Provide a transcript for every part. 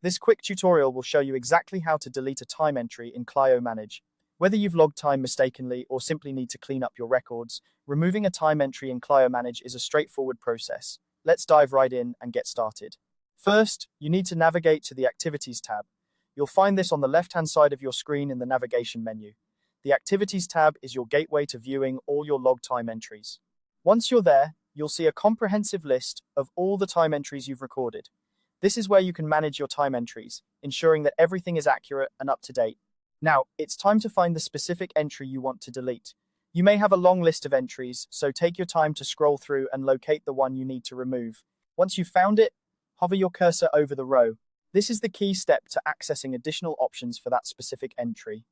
This quick tutorial will show you exactly how to delete a time entry in Clio Manage. Whether you've logged time mistakenly or simply need to clean up your records, removing a time entry in Clio Manage is a straightforward process. Let's dive right in and get started. First, you need to navigate to the Activities tab. You'll find this on the left-hand side of your screen in the navigation menu. The Activities tab is your gateway to viewing all your log time entries. Once you're there, you'll see a comprehensive list of all the time entries you've recorded. This is where you can manage your time entries, ensuring that everything is accurate and up to date. Now, it's time to find the specific entry you want to delete. You may have a long list of entries, so take your time to scroll through and locate the one you need to remove. Once you've found it, hover your cursor over the row. This is the key step to accessing additional options for that specific entry.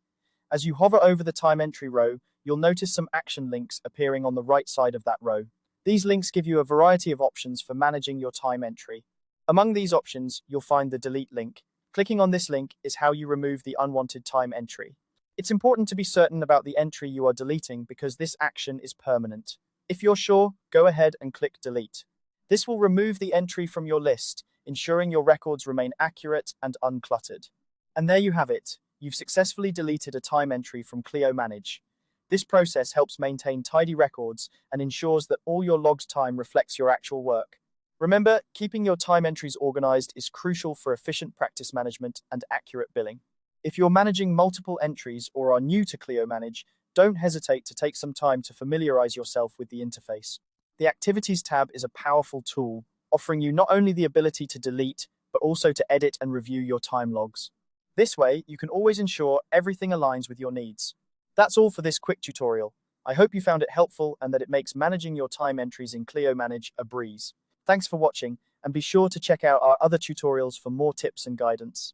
As you hover over the time entry row, you'll notice some action links appearing on the right side of that row. These links give you a variety of options for managing your time entry. Among these options, you'll find the delete link. Clicking on this link is how you remove the unwanted time entry. It's important to be certain about the entry you are deleting because this action is permanent. If you're sure, go ahead and click delete. This will remove the entry from your list, ensuring your records remain accurate and uncluttered. And there you have it. You've successfully deleted a time entry from Clio Manage. This process helps maintain tidy records and ensures that all your logged time reflects your actual work. Remember, keeping your time entries organized is crucial for efficient practice management and accurate billing. If you're managing multiple entries or are new to Clio Manage, don't hesitate to take some time to familiarize yourself with the interface. The Activities tab is a powerful tool, offering you not only the ability to delete, but also to edit and review your time logs. This way, you can always ensure everything aligns with your needs. That's all for this quick tutorial. I hope you found it helpful and that it makes managing your time entries in Clio Manage a breeze. Thanks for watching, and be sure to check out our other tutorials for more tips and guidance.